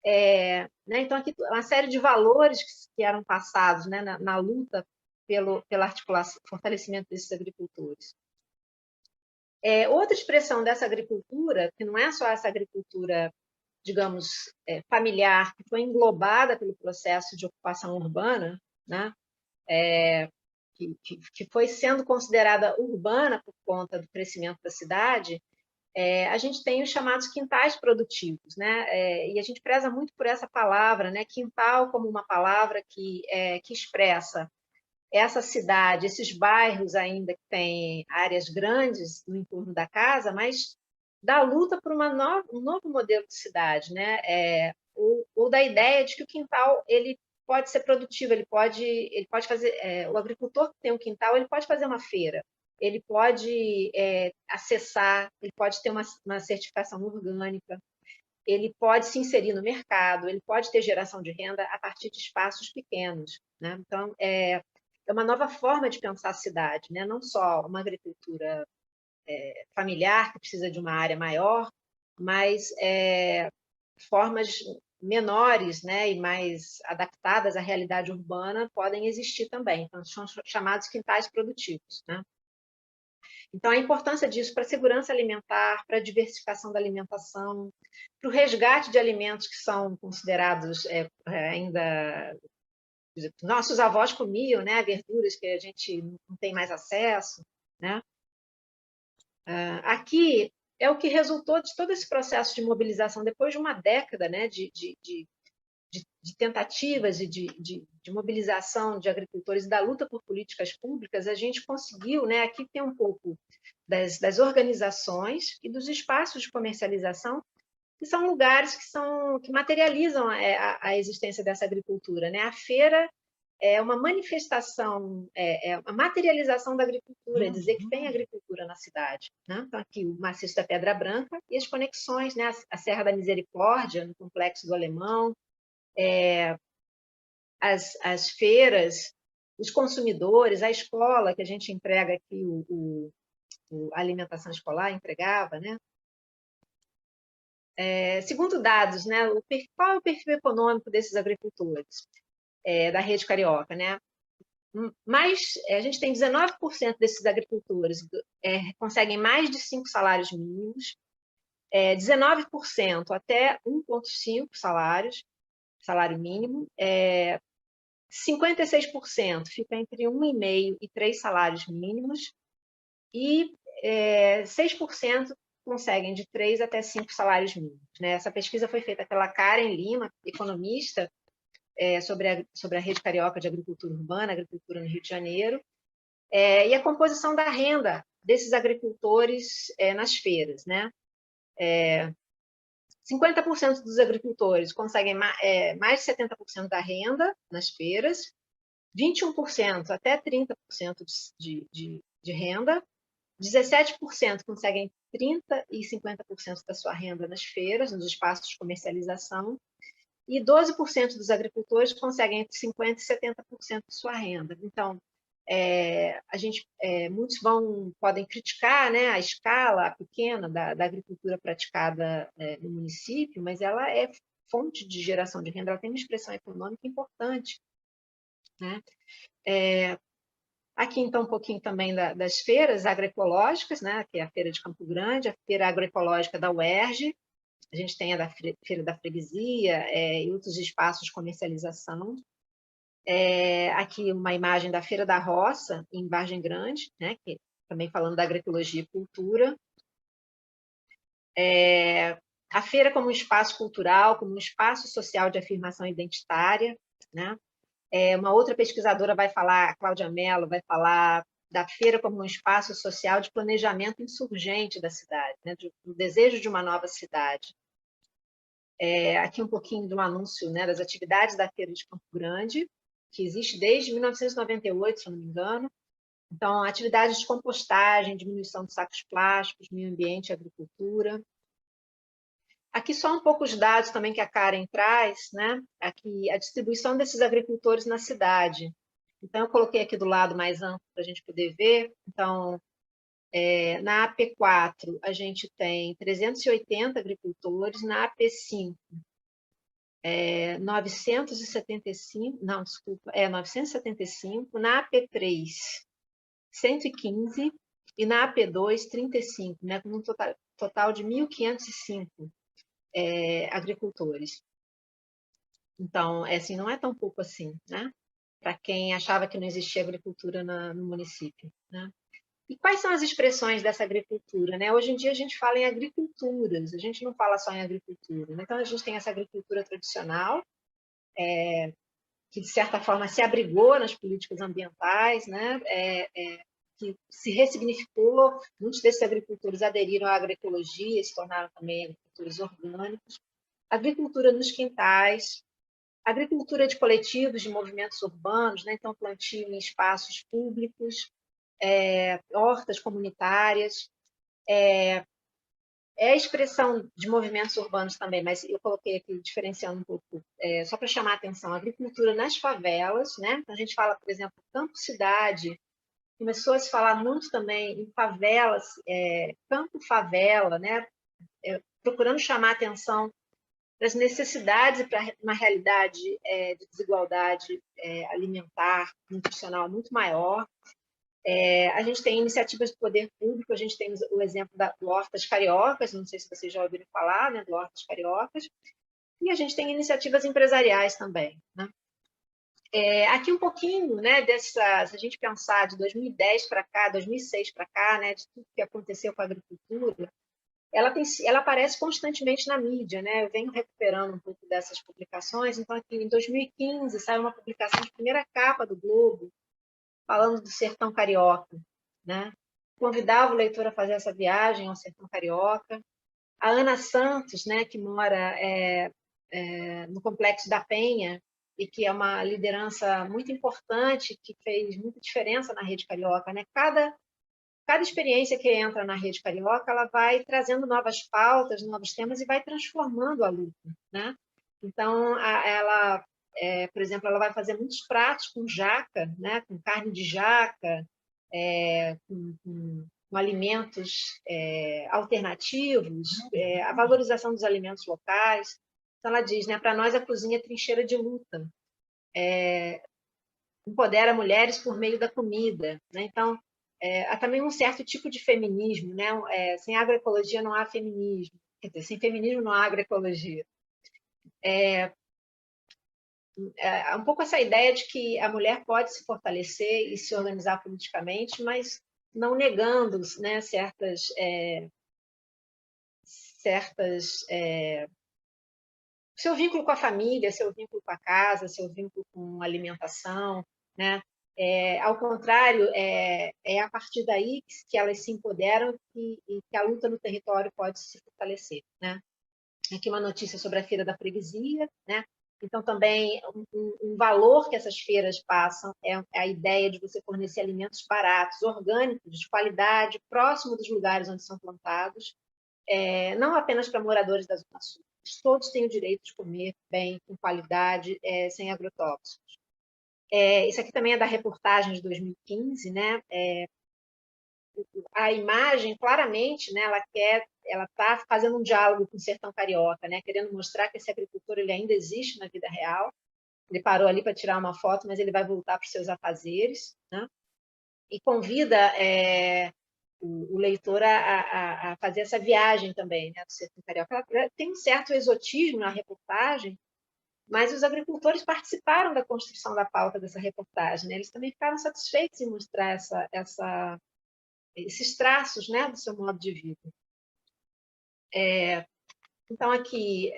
Né? Então, aqui uma série de valores que eram passados, né, na luta pela articulação, fortalecimento desses agricultores. Outra expressão dessa agricultura, que não é só essa agricultura, digamos, familiar, que foi englobada pelo processo de ocupação urbana, né? Que foi sendo considerada urbana por conta do crescimento da cidade, a gente tem os chamados quintais produtivos, né? E a gente preza muito por essa palavra, né? Quintal como uma palavra que expressa essa cidade, esses bairros ainda que têm áreas grandes no entorno da casa, mas da luta por um novo modelo de cidade, né? Ou da ideia de que o quintal ele pode ser produtivo, ele pode fazer, o agricultor que tem um quintal, ele pode fazer uma feira, ele pode acessar, ele pode ter uma certificação orgânica, ele pode se inserir no mercado, ele pode ter geração de renda a partir de espaços pequenos, né? Então, é uma nova forma de pensar a cidade, né? Não só uma agricultura familiar, que precisa de uma área maior, mas formas menores, né, e mais adaptadas à realidade urbana podem existir também. Então, são chamados quintais produtivos, né? Então, a importância disso para a segurança alimentar, para a diversificação da alimentação, para o resgate de alimentos que são considerados ainda... Nossos avós comiam, né, verduras que a gente não tem mais acesso, né? Aqui é o que resultou de todo esse processo de mobilização, depois de uma década, né, de tentativas e de mobilização de agricultores e da luta por políticas públicas, a gente conseguiu, né, aqui tem um pouco das organizações e dos espaços de comercialização, que são lugares que materializam a existência dessa agricultura, né? A feira é uma manifestação, a materialização da agricultura, dizer que tem agricultura na cidade, né? Então, aqui o Maciço da Pedra Branca e as conexões, né? A Serra da Misericórdia, no Complexo do Alemão, as feiras, os consumidores, a escola, que a gente entrega aqui, a alimentação escolar entregava, né? Segundo dados, né? Qual é o perfil econômico desses agricultores? Da rede carioca, né? Mas a gente tem 19% desses agricultores conseguem mais de 5 salários mínimos, 19% até 1,5 salário mínimo, 56% fica entre 1,5 e 3 salários mínimos, e 6% conseguem de 3 até 5 salários mínimos, né? Essa pesquisa foi feita pela Karen Lima, economista, sobre a rede carioca de agricultura urbana, agricultura no Rio de Janeiro, e a composição da renda desses agricultores nas feiras, né? 50% dos agricultores conseguem mais de 70% da renda nas feiras, 21% até 30% de renda, 17% conseguem 30% e 50% da sua renda nas feiras, nos espaços de comercialização, e 12% dos agricultores conseguem entre 50% e 70% de sua renda. Então, muitos podem criticar, né, a escala pequena da agricultura praticada no município, mas ela é fonte de geração de renda, ela tem uma expressão econômica importante, né? Aqui, então, um pouquinho também das feiras agroecológicas, né, que é a Feira de Campo Grande, a Feira Agroecológica da UERJ, a gente tem a Feira da Freguesia e outros espaços de comercialização. Aqui uma imagem da Feira da Roça, em Vargem Grande, né, que, também falando da agroecologia e cultura. A feira como um espaço cultural, como um espaço social de afirmação identitária, né? Uma outra pesquisadora vai falar, a Cláudia Mello, vai falar da feira como um espaço social de planejamento insurgente da cidade, né? Do desejo de uma nova cidade. Aqui um pouquinho de um anúncio, né, das atividades da Feira de Campo Grande, que existe desde 1998, se eu não me engano. Então, atividades de compostagem, diminuição de sacos plásticos, meio ambiente e agricultura. Aqui só um pouco os dados também que a Karen traz, né? Aqui a distribuição desses agricultores na cidade. Então, eu coloquei aqui do lado mais amplo para a gente poder ver. Então, na AP4, a gente tem 380 agricultores, na AP5, 975, não, desculpa, 975, na AP3, 115, e na AP2, 35, né, com um total de 1.505 agricultores. Então, assim, não é tão pouco assim, né? Para quem achava que não existia agricultura no município, né? E quais são as expressões dessa agricultura, né? Hoje em dia a gente fala em agriculturas, a gente não fala só em agricultura, né? Então a gente tem essa agricultura tradicional, que de certa forma se abrigou nas políticas ambientais, né? Que se ressignificou, muitos desses agricultores aderiram à agroecologia, se tornaram também agricultores orgânicos. Agricultura nos quintais, Agricultura de coletivos, de movimentos urbanos, né? Então, plantio em espaços públicos, hortas comunitárias, a expressão de movimentos urbanos também, mas eu coloquei aqui diferenciando um pouco, só para chamar a atenção, agricultura nas favelas, né? Então, a gente fala, por exemplo, campo-cidade, começou a se falar muito também em favelas, campo-favela, né? Procurando chamar a atenção para as necessidades e para uma realidade de desigualdade alimentar, nutricional muito maior. A gente tem iniciativas do poder público, a gente tem o exemplo do Hortas Cariocas, não sei se vocês já ouviram falar, né, do Hortas Cariocas, e a gente tem iniciativas empresariais também, né? Aqui um pouquinho, né, se a gente pensar de 2010 para cá, 2006 para cá, né, de tudo que aconteceu com a agricultura, ela aparece constantemente na mídia, né? Eu venho recuperando um pouco dessas publicações. Então, aqui em 2015, saiu uma publicação de primeira capa do Globo, falando do sertão carioca, né? Convidava o leitor a fazer essa viagem ao sertão carioca. A Ana Santos, né, que mora no Complexo da Penha, e que é uma liderança muito importante, que fez muita diferença na Rede Carioca, né? Cada experiência que entra na Rede Carioca, ela vai trazendo novas pautas, novos temas e vai transformando a luta, né? Então, ela, por exemplo, ela vai fazer muitos pratos com jaca, né? Com carne de jaca, com alimentos alternativos, a valorização dos alimentos locais. Então, ela diz, né? Para nós, a cozinha é trincheira de luta. Empodera mulheres por meio da comida, né? Então, há também um certo tipo de feminismo, né? Sem agroecologia não há feminismo, quer dizer, sem feminismo não há agroecologia. Um pouco essa ideia de que a mulher pode se fortalecer e se organizar politicamente, mas não negando, né, seu vínculo com a família, seu vínculo com a casa, seu vínculo com a alimentação, né? Ao contrário, é a partir daí que elas se empoderam e que a luta no território pode se fortalecer, né? Aqui uma notícia sobre a Feira da Freguesia, né? Então, também, um valor que essas feiras passam é a ideia de você fornecer alimentos baratos, orgânicos, de qualidade, próximo dos lugares onde são plantados, não apenas para moradores da Zona Sul. Todos têm o direito de comer bem, com qualidade, sem agrotóxicos. Isso aqui também é da reportagem de 2015, né? A imagem, claramente, né, ela está fazendo um diálogo com o sertão carioca, né, querendo mostrar que esse agricultor ele ainda existe na vida real. Ele parou ali para tirar uma foto, mas ele vai voltar para os seus afazeres, né? E convida o leitor a fazer essa viagem também, né, do sertão carioca. Tem um certo exotismo na reportagem, mas os agricultores participaram da construção da pauta dessa reportagem, né? Eles também ficaram satisfeitos em mostrar esses traços, né, do seu modo de vida. Então, aqui,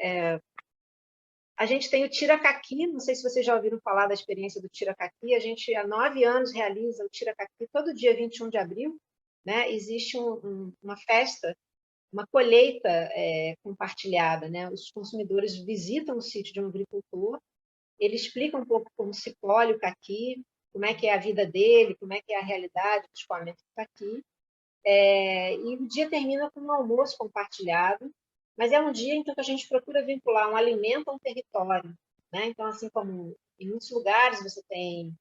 a gente tem o Tiracaqui, não sei se vocês já ouviram falar da experiência do Tiracaqui, a gente há 9 anos realiza o Tiracaqui todo dia 21 de abril, né? Existe uma festa, uma colheita compartilhada, né? Os consumidores visitam o sítio de um agricultor, ele explica um pouco como se colhe o caqui, como é que é a vida dele, como é que é a realidade do escoamento do caqui. E o dia termina com um almoço compartilhado, mas é um dia em que a gente procura vincular um alimento a um território, né? Então, assim como em muitos lugares você tem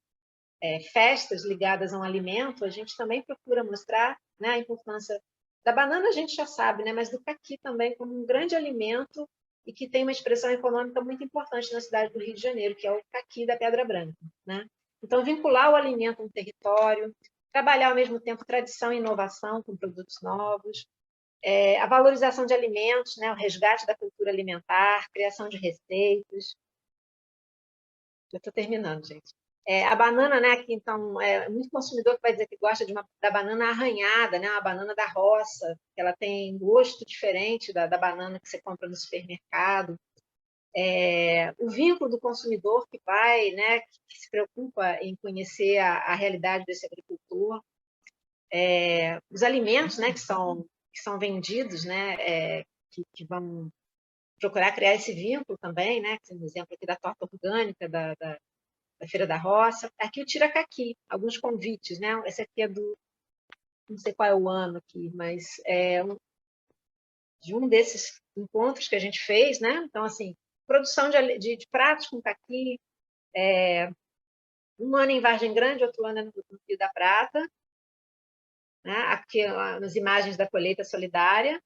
festas ligadas a um alimento, a gente também procura mostrar, né, a importância da banana, a gente já sabe, né? Mas do caqui também como um grande alimento e que tem uma expressão econômica muito importante na cidade do Rio de Janeiro, que é o caqui da Pedra Branca, né? Então, vincular o alimento a um território, trabalhar ao mesmo tempo tradição e inovação com produtos novos, a valorização de alimentos, né? O resgate da cultura alimentar, criação de receitas. Eu estou terminando, gente. A banana, né, que então é muito consumidor que vai dizer que gosta da banana arranhada, né, uma banana da roça, que ela tem gosto diferente da banana que você compra no supermercado. O vínculo do consumidor que vai, né, que se preocupa em conhecer a realidade desse agricultor. Os alimentos, né, que são vendidos, né, que vão procurar criar esse vínculo também, né? Tem um exemplo aqui da torta orgânica, da Feira da Roça. Aqui o Tiracaqui, alguns convites, né? Esse aqui é do... não sei qual é o ano aqui, mas é de um desses encontros que a gente fez, né? Então, assim, produção de pratos com caqui, um ano em Vargem Grande, outro ano no Rio da Prata, né? Aqui nas imagens da colheita solidária,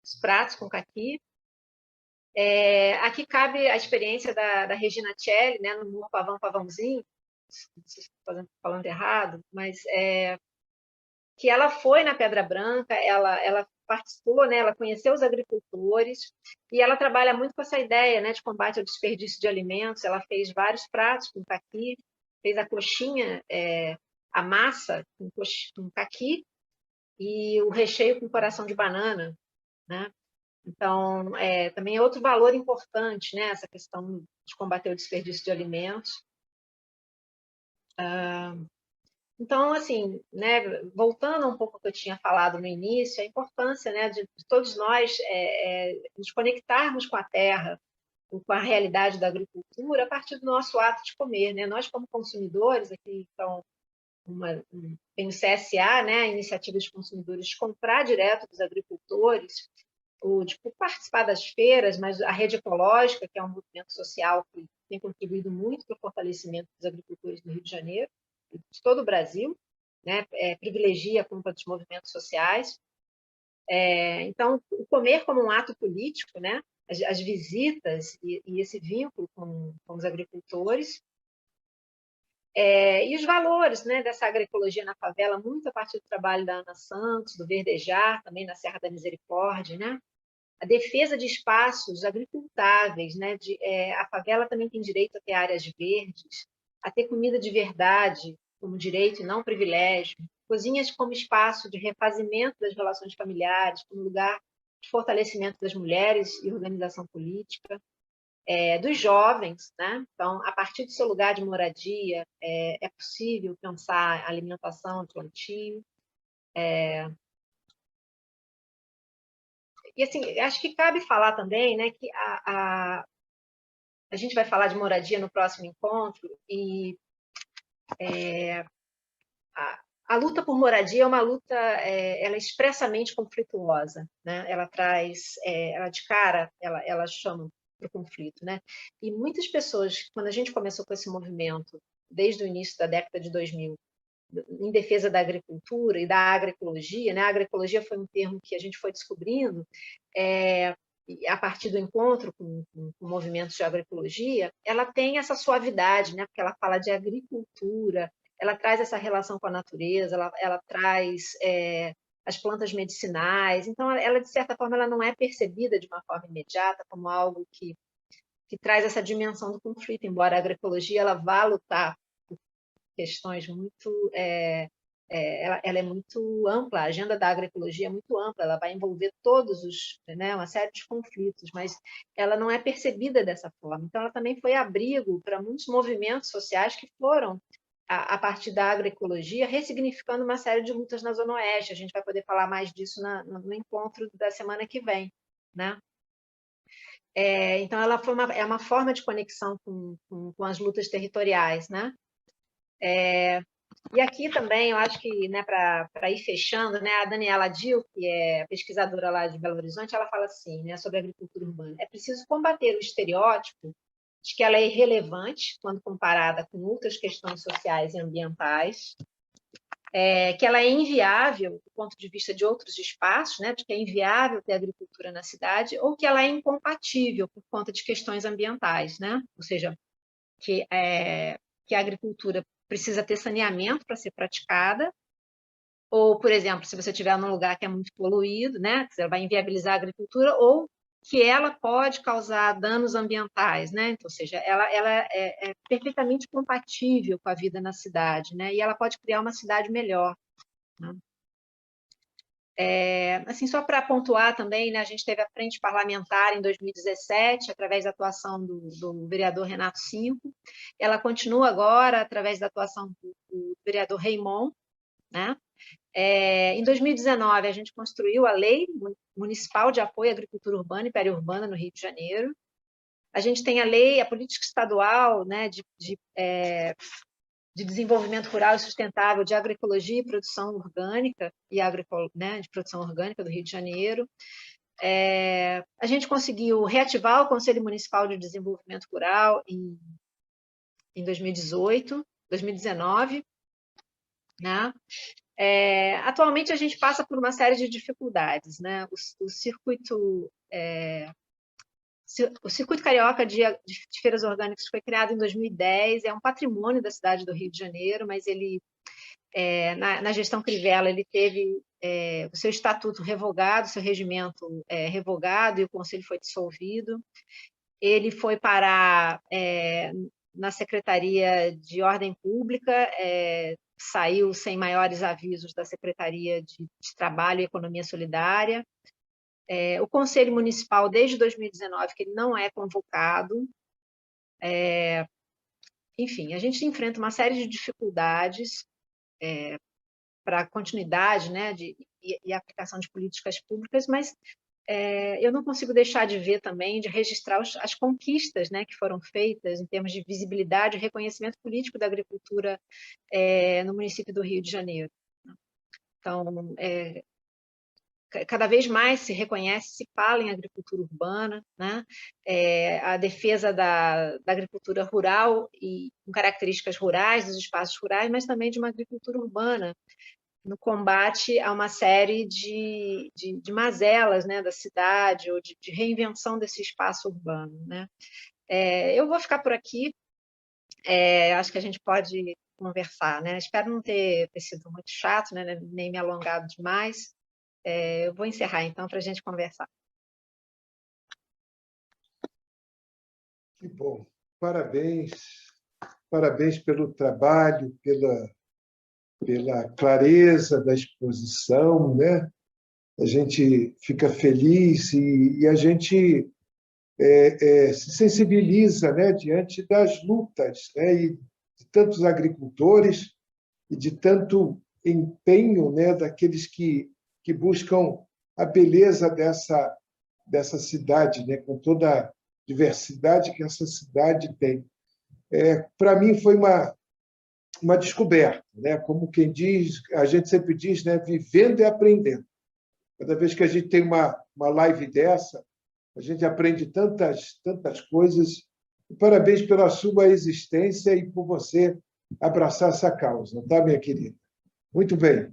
os pratos com caqui. Aqui cabe a experiência da Regina Celli, né, no Humor Pavão Pavãozinho, não sei se estou falando errado, mas que ela foi na Pedra Branca, ela participou, né, ela conheceu os agricultores, e ela trabalha muito com essa ideia, né, de combate ao desperdício de alimentos. Ela fez vários pratos com caqui, fez a coxinha, a massa com caqui, e o recheio com coração de banana, né? Então, também é outro valor importante, né, essa questão de combater o desperdício de alimentos. Então, assim, né, voltando um pouco ao que eu tinha falado no início, a importância, né, de todos nós nos conectarmos com a terra, com a realidade da agricultura, a partir do nosso ato de comer, né? Nós, como consumidores, aqui então, tem o CSA, né, a Iniciativa dos Consumidores, de comprar direto dos agricultores, ou de participar das feiras, mas a Rede Ecológica, que é um movimento social que tem contribuído muito para o fortalecimento dos agricultores do Rio de Janeiro, de todo o Brasil, né, privilegia a compra dos movimentos sociais. Então, o comer como um ato político, né, as visitas e esse vínculo com os agricultores, e os valores, né, dessa agroecologia na favela, muito a partir do trabalho da Ana Santos, do Verdejar, também na Serra da Misericórdia, né? A defesa de espaços agricultáveis, né? A favela também tem direito a ter áreas verdes, a ter comida de verdade como direito e não privilégio, cozinhas como espaço de refazimento das relações familiares, como lugar de fortalecimento das mulheres e organização política, dos jovens, né? Então, a partir do seu lugar de moradia, é possível pensar alimentação, plantio. E, assim, acho que cabe falar também, né, que a gente vai falar de moradia no próximo encontro, e a luta por moradia é uma luta, ela é expressamente conflituosa, né? Ela traz, ela de cara, ela chama para o conflito, né? E muitas pessoas, quando a gente começou com esse movimento, desde o início da década de 2000, em defesa da agricultura e da agroecologia, né? A agroecologia foi um termo que a gente foi descobrindo a partir do encontro com movimentos de agroecologia. Ela tem essa suavidade, né? Porque ela fala de agricultura, ela traz essa relação com a natureza, ela traz as plantas medicinais. Então, ela, de certa forma, ela não é percebida de uma forma imediata como algo que traz essa dimensão do conflito, embora a agroecologia ela vá lutar por questões muito... ela é muito ampla, a agenda da agroecologia é muito ampla, ela vai envolver todos os, né, uma série de conflitos, mas ela não é percebida dessa forma. Então, ela também foi abrigo para muitos movimentos sociais que foram, a partir da agroecologia, ressignificando uma série de lutas na Zona Oeste. A gente vai poder falar mais disso no encontro da semana que vem, né? Então, ela foi uma forma de conexão com as lutas territoriais, né? E aqui também, eu acho que, né, para ir fechando, né, a Daniela Dil, que é pesquisadora lá de Belo Horizonte, ela fala assim, né, sobre a agricultura urbana: é preciso combater o estereótipo de que ela é irrelevante quando comparada com outras questões sociais e ambientais, que ela é inviável do ponto de vista de outros espaços, né, de que é inviável ter agricultura na cidade, ou que ela é incompatível por conta de questões ambientais, né? Ou seja, que a agricultura precisa ter saneamento para ser praticada, ou, por exemplo, se você estiver num lugar que é muito poluído, né, você vai inviabilizar a agricultura, ou que ela pode causar danos ambientais, né? Então, ou seja, ela é perfeitamente compatível com a vida na cidade, né? E ela pode criar uma cidade melhor, né? Assim, só para pontuar também, né, a gente teve a frente parlamentar em 2017, através da atuação do vereador Renato Cinco. Ela continua agora através da atuação do vereador Raimon, né? Em 2019, a gente construiu a Lei Municipal de Apoio à Agricultura Urbana e Periurbana no Rio de Janeiro. A gente tem a Política Estadual, né, de Desenvolvimento Rural e Sustentável de Agroecologia e Produção Orgânica, né, de Produção Orgânica do Rio de Janeiro. A gente conseguiu reativar o Conselho Municipal de Desenvolvimento Rural em 2019, né? Atualmente, a gente passa por uma série de dificuldades, né? O Circuito Carioca de Feiras Orgânicas foi criado em 2010, é um patrimônio da cidade do Rio de Janeiro, mas ele, na gestão Crivella, ele teve o seu estatuto revogado, seu regimento revogado, e o conselho foi dissolvido. Ele foi parar na Secretaria de Ordem Pública, saiu sem maiores avisos da Secretaria de Trabalho e Economia Solidária. O Conselho Municipal, desde 2019, que ele não é convocado. Enfim, a gente enfrenta uma série de dificuldades para a continuidade, né, e aplicação de políticas públicas, mas eu não consigo deixar de ver também, de registrar as conquistas, né, que foram feitas em termos de visibilidade e reconhecimento político da agricultura no município do Rio de Janeiro. Então, cada vez mais se reconhece, se fala em agricultura urbana, né? A defesa da agricultura rural e com características rurais, dos espaços rurais, mas também de uma agricultura urbana, no combate a uma série de mazelas, né, da cidade, ou de reinvenção desse espaço urbano, né? Eu vou ficar por aqui, acho que a gente pode conversar, né? Espero não ter sido muito chato, né, nem me alongado demais. Eu vou encerrar, então, para a gente conversar. Que bom. Parabéns. Parabéns pelo trabalho, pela clareza da exposição, né? A gente fica feliz e a gente se sensibiliza, né, diante das lutas, né, e de tantos agricultores e de tanto empenho, né, daqueles que buscam a beleza dessa cidade, né, com toda a diversidade que essa cidade tem. Para mim, foi uma descoberta, né? Como quem diz, a gente sempre diz, né, vivendo e aprendendo. Cada vez que a gente tem uma live dessa, a gente aprende tantas coisas. E parabéns pela sua existência e por você abraçar essa causa, tá, minha querida? Muito bem.